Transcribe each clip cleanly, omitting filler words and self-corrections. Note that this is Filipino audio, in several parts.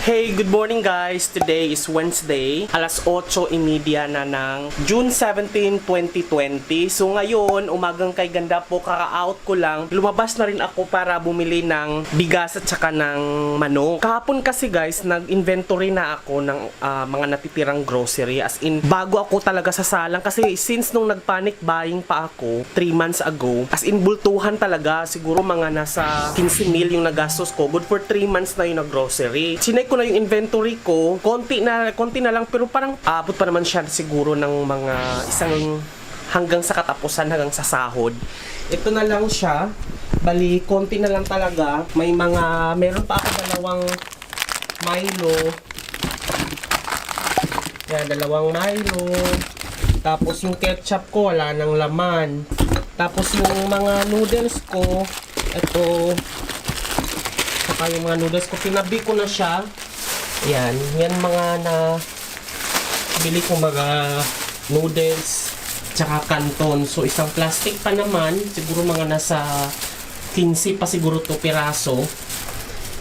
Hey, good morning guys! Today is Wednesday, alas 8:30 na ng June 17, 2020. So ngayon, umagang kay ganda po, kaka-out ko lang. Lumabas na rin ako para bumili ng bigas at saka ng manok. Kahapon kasi guys, nag-inventory na ako ng mga natitirang grocery. As in, bago ako talaga sasalang kasi since nung nag-panic buying pa ako 3 months ago, as in bultuhan talaga, siguro mga nasa 15 mil yung nagastos ko. Good for 3 months na yung nag-grocery. Chinek ko na yung inventory ko, konti na lang, pero parang abot pa naman siya siguro ng mga isang hanggang sa katapusan, hanggang sa sahod. Ito na lang siya, bali konti na lang talaga. Meron pa ako dalawang Milo. Yan, dalawang Milo. Tapos yung ketchup ko, wala nang laman. Tapos yung mga noodles ko, ito, saka yung mga noodles ko, tinabi ko na siya. Yan mga bili ko mga noodles tsaka canton. So isang plastic pa naman, siguro mga nasa 15 pa siguro to piraso.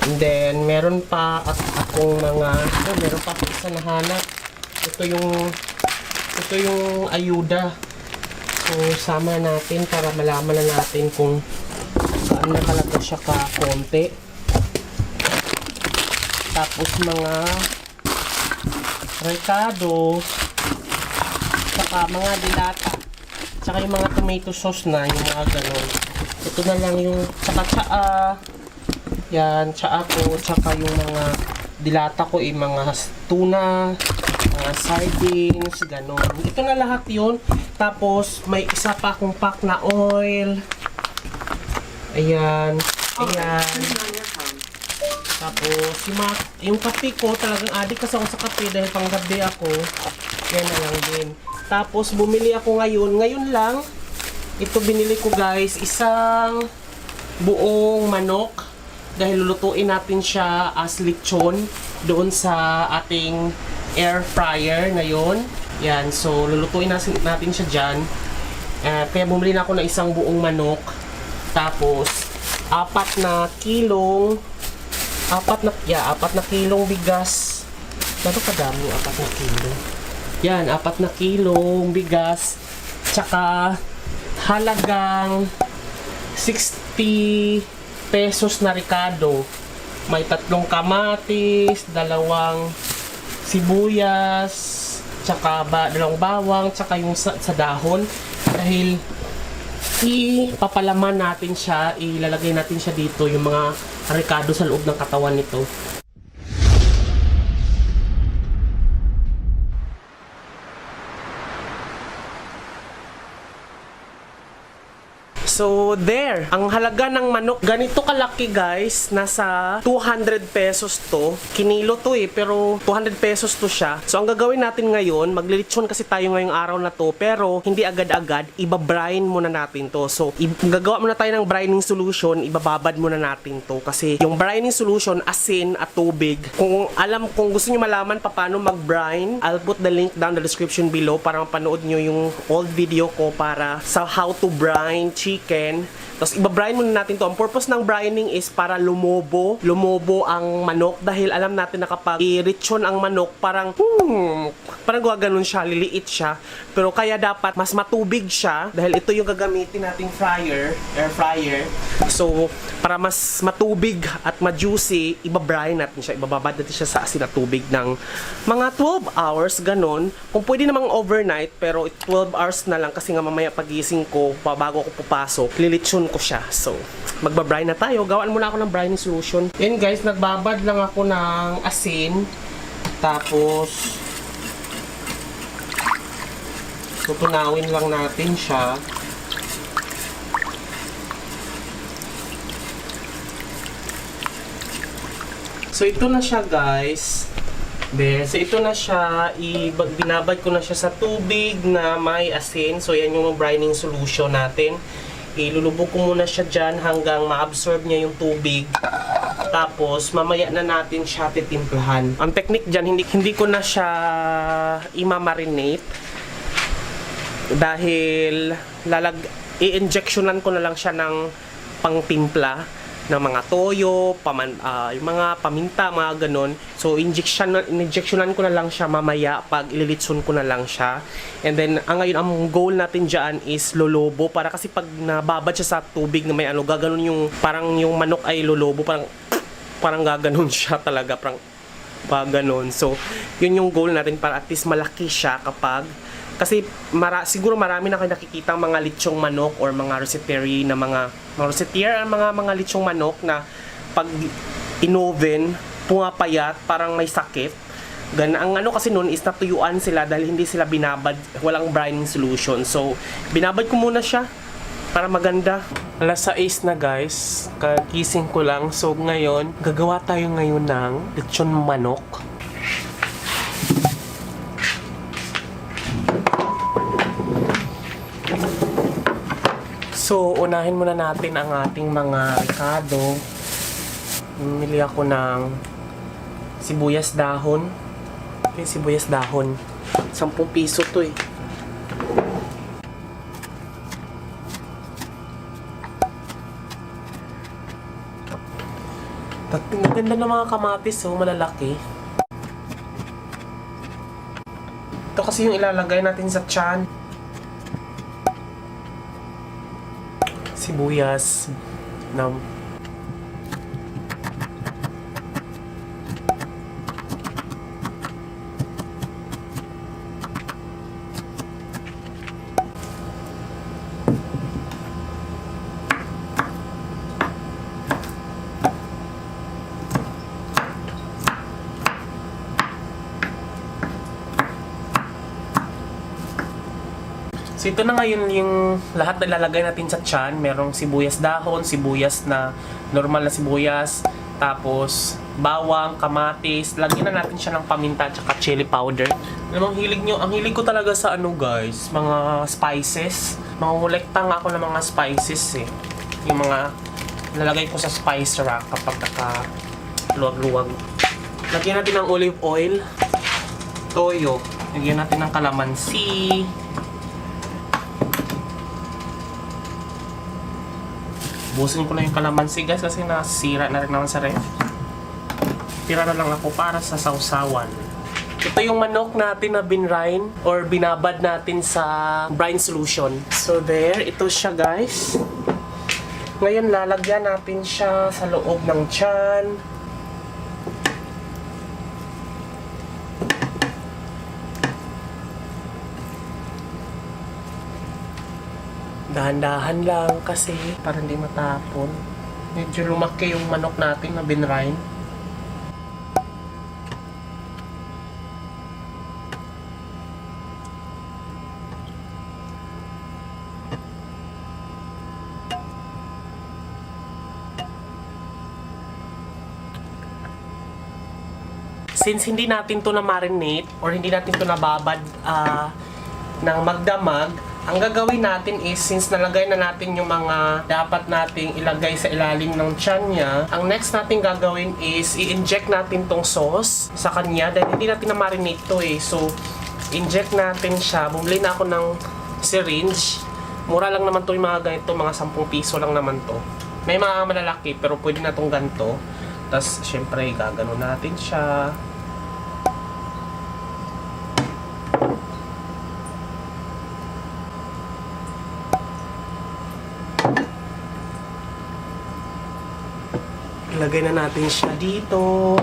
And then meron pa akong meron pa akong isa nahanap. Ito yung ayuda. So sama natin para malaman na natin kung saan nakalagay siya ka konti. Tapos mga recado, saka mga dilata, saka yung mga tomato sauce na, yung mga ganon. Ito na lang yung, saka tsaa, yan, tsaa ko, saka yung mga dilata ko, mga tuna, mga sardines, ganon. Ito na lahat yun. Tapos, may isa pa akong pack na oil. Ayan, ayan. Tapos, yung kape ko, talagang adik kasi ako sa kape dahil panggabi ako. Yan na lang din. Tapos, bumili ako ngayon lang, ito binili ko guys, isang buong manok. Dahil lulutuin natin siya as lechon doon sa ating air fryer ngayon. Yan, so lulutuin natin siya dyan. Kaya bumili na ako ng isang buong manok. Tapos, 4 na kilong bigas. Gano'n kadami 4 na kilo? Yan, 4 na kilong bigas. Tsaka halagang 60 pesos na recado. May 3 kamatis, 2 sibuyas, tsaka 2 bawang, tsaka yung sa dahon. Dahil ipapalaman natin siya, ilalagay natin siya dito, yung mga rekado sa loob ng katawan nito. So, there. Ang halaga ng manok, ganito kalaki guys. Nasa 200 pesos to. Kinilo to pero 200 pesos to siya. So, ang gagawin natin ngayon, maglilitsyon kasi tayo ngayong araw na to. Pero, hindi agad-agad, ibabrine muna natin to. So, gagawa muna tayo ng brining solution, ibababad muna natin to. Kasi, yung brining solution, asin at tubig. Kung gusto nyo malaman paano mag-brine, I'll put the link down the description below para mapanood nyo yung old video ko para sa how to brine chicken. Tapos ibabrine muna natin to. Ang purpose ng brining is para lumobo ang manok dahil alam natin na kapag i-rechon ang manok parang gaganon siya, liliit siya. Pero kaya dapat mas matubig siya dahil ito yung gagamitin nating air fryer. So para mas matubig at ma-juicy, ibabrine natin siya, ibababad natin siya sa asin at tubig ng mga 12 hours, ganon. Kung pwede namang overnight, pero 12 hours na lang kasi nga mamaya pagising ko, bago ako pupasok, lilitsyon ko siya. So, magbabrine na tayo. Gawaan muna ako ng brining solution. Yan guys, nagbabad lang ako ng asin. Tapos, tutunawin lang natin siya. So, ito na siya guys. So, ito na siya. Binabad ko na siya sa tubig na may asin. So, yan yung brining solution natin. Ilulubog ko muna siya dyan hanggang ma-absorb niya yung tubig. Tapos, mamaya na natin siya titimplahan. Ang technique dyan, hindi ko na siya i-marinate. Dahil i-injectionan ko na lang siya ng pangtimpla. ng mga toyo, yung mga paminta, mga ganon. So, injectionan ko na lang siya mamaya pag ililitson ko na lang siya. And then, ngayon, ang goal natin dyan is lolobo. Para kasi pag nababad siya sa tubig na may ano, gaganon yung, parang yung manok ay lolobo, parang gaganon siya talaga, parang ganon. So, yun yung goal natin para at least malaki siya kapag kasi siguro marami na kayo nakikita mga litsyong manok or mga rosetier na mga litsyong manok na pag inoven, pumapayat, parang may sakit. Ang ano kasi noon is natuyuan sila dahil hindi sila binabad, walang brining solution. So, binabad ko muna siya para maganda. Alas 6 na guys, kagising ko lang. So, ngayon, gagawa tayo ngayon ng litsyon manok. So, unahin muna natin ang ating mga ricado. Bumili ako ng sibuyas dahon. Okay, sibuyas dahon. 10 piso to eh. Ang ganda ng mga kamatis, oh, malalaki. Ito kasi yung ilalagay natin sa tiyan. Sibuyas na So ito na ngayon yung lahat na ilalagay natin sa tiyan. Merong sibuyas dahon, sibuyas na normal na sibuyas, tapos bawang, kamatis. Lagyan na natin siya ng paminta at saka chili powder. Alam mo, ang hilig ko talaga sa ano guys, mga spices. Mangungulekta nga ako ng mga spices eh. Yung mga lalagay ko sa spice rack kapag naka-luwag-luwag. Lagyan natin ng olive oil, toyo, lagyan natin ng kalamansi, busin ko na yung kalamansi guys kasi nasira na rin naman sa ref. Tira na lang ako para sa sausawan. Ito yung manok natin na binrine or binabad natin sa brine solution. So there, ito siya guys. Ngayon lalagyan natin siya sa loob ng tiyan. Dahan-dahan lang kasi para hindi matapon. Medyo lumaki yung manok natin na binrine. Since hindi natin to na marinate or hindi natin to nababad ng magdamag, ang gagawin natin is, since nalagay na natin yung mga dapat nating ilagay sa ilalim ng tiyan niya, ang next natin gagawin is, i-inject natin tong sauce sa kanya dahil hindi natin na-marinate to eh. So, inject natin siya. Bumili na ako ng syringe. Mura lang naman to yung mga ganito, mga 10 piso lang naman to. May mga malalaki pero pwede na tong ganito. Tapos, syempre, gagano natin siya. Ilagay na natin siya dito.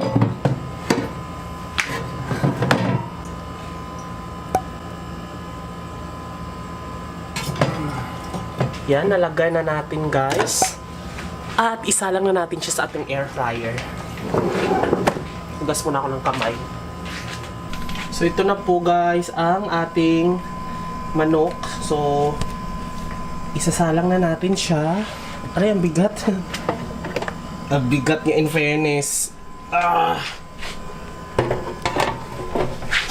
Yan, nalagay na natin guys. At isa lang na natin siya sa ating air fryer. Hugas muna ako ng kamay. So ito na po guys ang ating manok. So isasalang na natin siya. Aray, ang bigat. Ang bigat niya in fairness.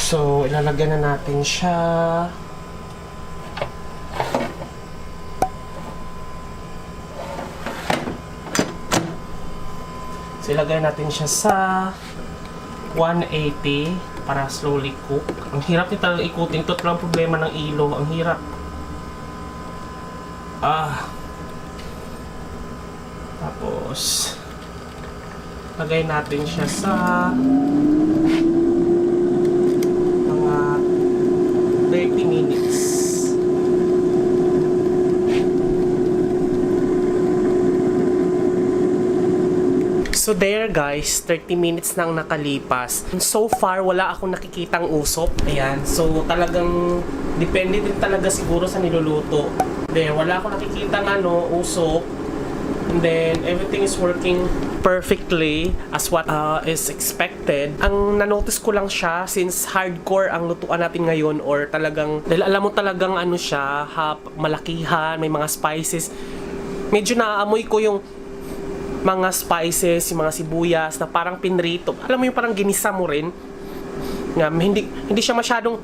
So, ilalagyan na natin siya. So, ilagay natin siya sa 180 para slowly cook. Ang hirap nito ikutin. Ito lang problema ng ilo. Ang hirap. Tapos, lagay natin siya sa mga 30 minutes. So there guys, 30 minutes na ang nakalipas. So far, wala akong nakikitang usok. Ayan, so talagang depende din talaga siguro sa niluluto. There, wala akong nakikitang usok. And then, everything is working perfectly as what is expected. Ang nanotice ko lang siya, since hardcore ang lutuan natin ngayon, or talagang, dahil alam mo talagang siya, malakihan, may mga spices. Medyo naaamoy ko yung mga spices, yung mga sibuyas na parang pinrito. Alam mo yung parang ginisa mo rin. Nga, hindi siya masyadong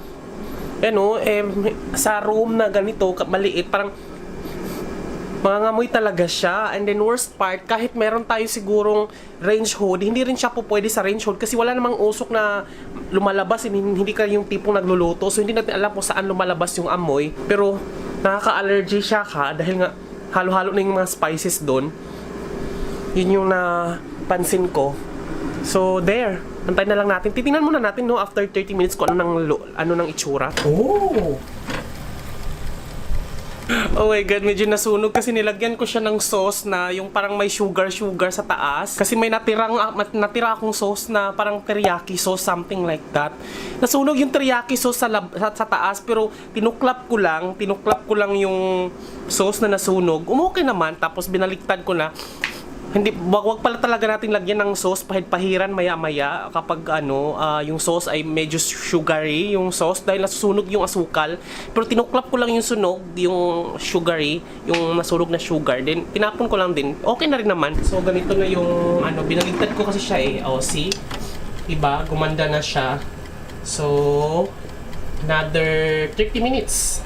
sa room na ganito, maliit, parang mangangamoy talaga siya. And then worst part, kahit meron tayo sigurong range hood, hindi rin siya po pwede sa range hood kasi wala namang usok na lumalabas. Hindi ka yung tipong nagluluto. So hindi natin alam kung saan lumalabas yung amoy. Pero nakaka-allergy siya dahil nga halo-halo na yung mga spices doon. Yun yung napansin ko. So there, antayin na lang natin. Titingnan muna natin after 30 minutes kung ano nang itsura. Oh my god, medyo nasunog kasi nilagyan ko siya ng sauce na yung parang may sugar sa taas. Kasi may natira akong sauce na parang teriyaki sauce, something like that. Nasunog yung teriyaki sauce sa taas, pero tinuklap ko lang yung sauce na nasunog. Okay naman, tapos binaliktad ko na. Wag pala talaga natin lagyan ng sauce pahiran maya-maya kapag yung sauce ay medyo sugary yung sauce dahil nasusunog yung asukal. Pero tinuklap ko lang yung yung sugary, yung nasunog na sugar. Then tinapon ko lang din. Okay na rin naman. So ganito na yung binaligtad ko kasi siya see? Diba? Gumanda na siya. So another 30 minutes.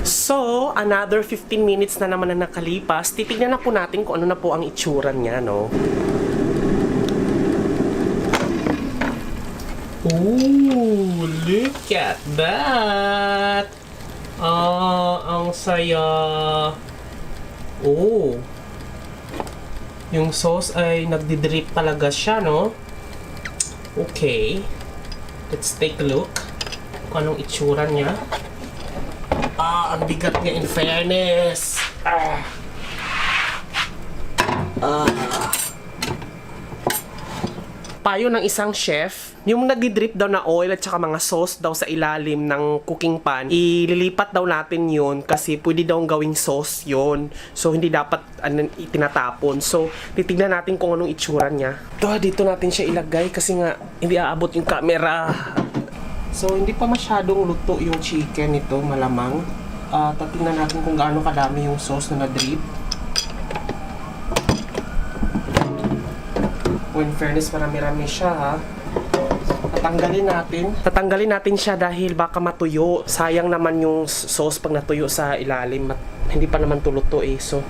So, another 15 minutes na naman na nakalipas. Titignan na po natin kung ano na po ang itsura niya, no? Ooh, look at that! Ang saya! Oh! Yung sauce ay nagdidrip talaga siya, no? Okay. Let's take a look kung anong itsura niya. Ang bigat niya in fairness. Payo ng isang chef, yung nagdi-drip daw na oil at saka mga sauce daw sa ilalim ng cooking pan, ililipat daw natin yun kasi pwede daw gawing sauce yun. So, hindi dapat itinatapon. So, titignan natin kung anong itsura niya. Dito natin siya ilagay kasi nga hindi aabot yung camera. So, hindi pa masyadong luto yung chicken nito, malamang. Tatingnan natin kung gaano kadami yung sauce na na-drip. In fairness, marami-rami siya, ha. Tatanggalin natin siya dahil baka matuyo. Sayang naman yung sauce pag natuyo sa ilalim. Hindi pa naman tuluto So,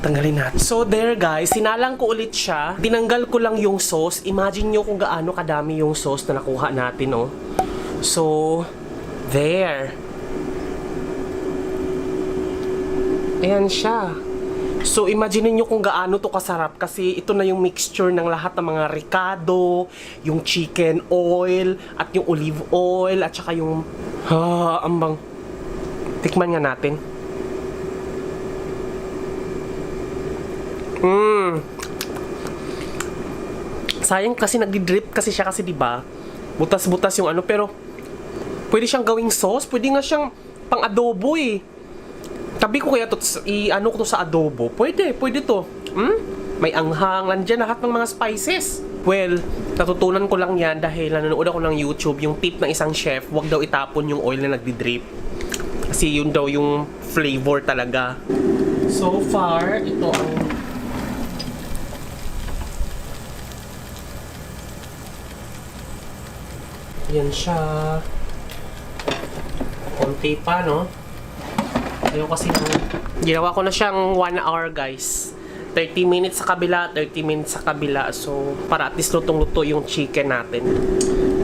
tanggalin natin. So, there guys, sinalang ko ulit siya. Tinanggal ko lang yung sauce. Imagine nyo kung gaano kadami yung sauce na nakuha natin, So, there. Ayan siya. So, imagine niyo kung gaano to kasarap kasi ito na yung mixture ng lahat ng mga ricado, yung chicken oil, at yung olive oil, at saka yung ambang. Tikman nga natin. Sayang kasi nagdi-drip kasi siya kasi, diba? Butas-butas yung pero pwede siyang gawing sauce, pwede nga siyang pang-adobo Tabi ko kaya to, ko to sa adobo. Pwede to. May anghang, nandiyan lahat ng mga spices. Well, natutunan ko lang yan dahil nanonood ako ng YouTube, yung tip ng isang chef, wag daw itapon yung oil na nagdi-drip. Kasi yun daw yung flavor talaga. So far, ito ang yan siya. Konti pa, no? Ayaw kasi ginawa ko na siyang 1 hour, guys. 30 minutes sa kabila, 30 minutes sa kabila. So, para at least lutong-luto yung chicken natin.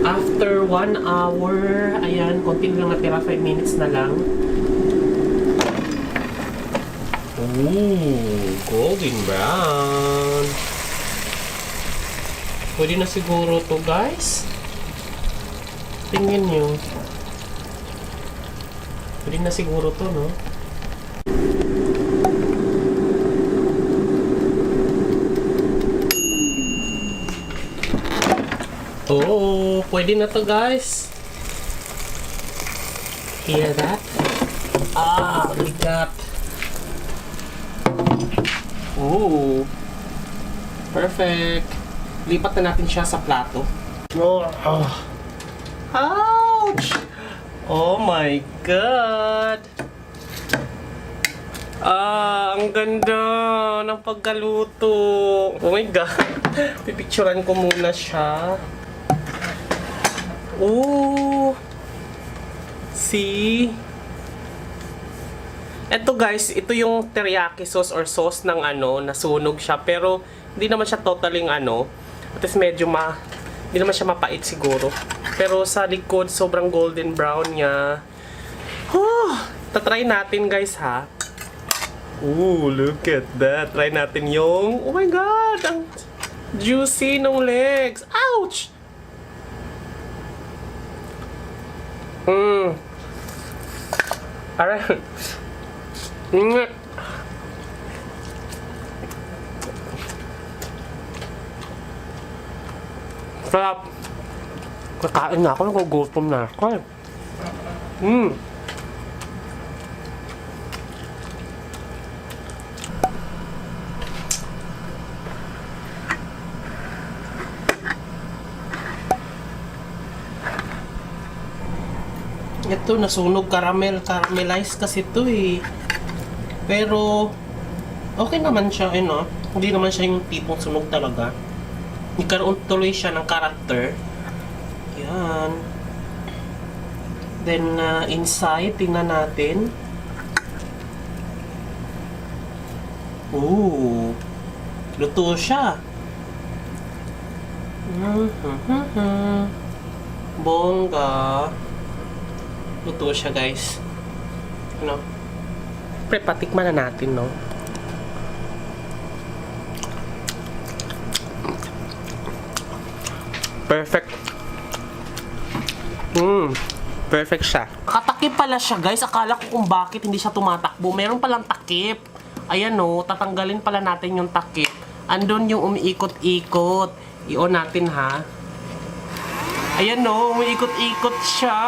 After 1 hour, ayan, konti lang natira, 5 minutes na lang. Ooh, golden brown. Pwede na siguro to, guys. Tingnan nyo. Pwede na siguro to, no? Oh, pwede na to, guys. Hear that? Ah, ligat. Oh, perfect. Lipat na natin siya sa plato. Oh. Ouch! Oh my God! Ah, ang ganda ng pagkaluto. Oh my God. Pipicturean ko muna siya. Oh! See? Eto guys, ito yung teriyaki sauce or sauce ng nasunog siya. Pero, hindi naman siya totaling at least medyo hindi naman siya mapait siguro. Pero sa likod, sobrang golden brown niya. Oh! Tatry natin guys ha. Ooh, look at that. Try natin yung, oh my God! Ang juicy ng legs. Ouch! Alright. Sarap. Kakain na ako, nagugutom na ako. Ito, nasunog caramelize kasi ito eh. Pero, okay naman siya, Hindi naman siya yung tipong sunog talaga. Nagkaroon tuloy siya ng character. Yan. Then, inside, tingnan natin. Ooh. Luto siya. Bongga. Luto siya, guys. Pre, patikman na natin, no? Perfect. Perfect siya. Katakip pala siya, guys. Akala ko kung bakit hindi siya tumatakbo. Meron palang takip. Ayan, no. Tatanggalin pala natin yung takip. Andun yung umiikot-ikot. I-on natin, ha. Ayan, no. Umiikot-ikot siya.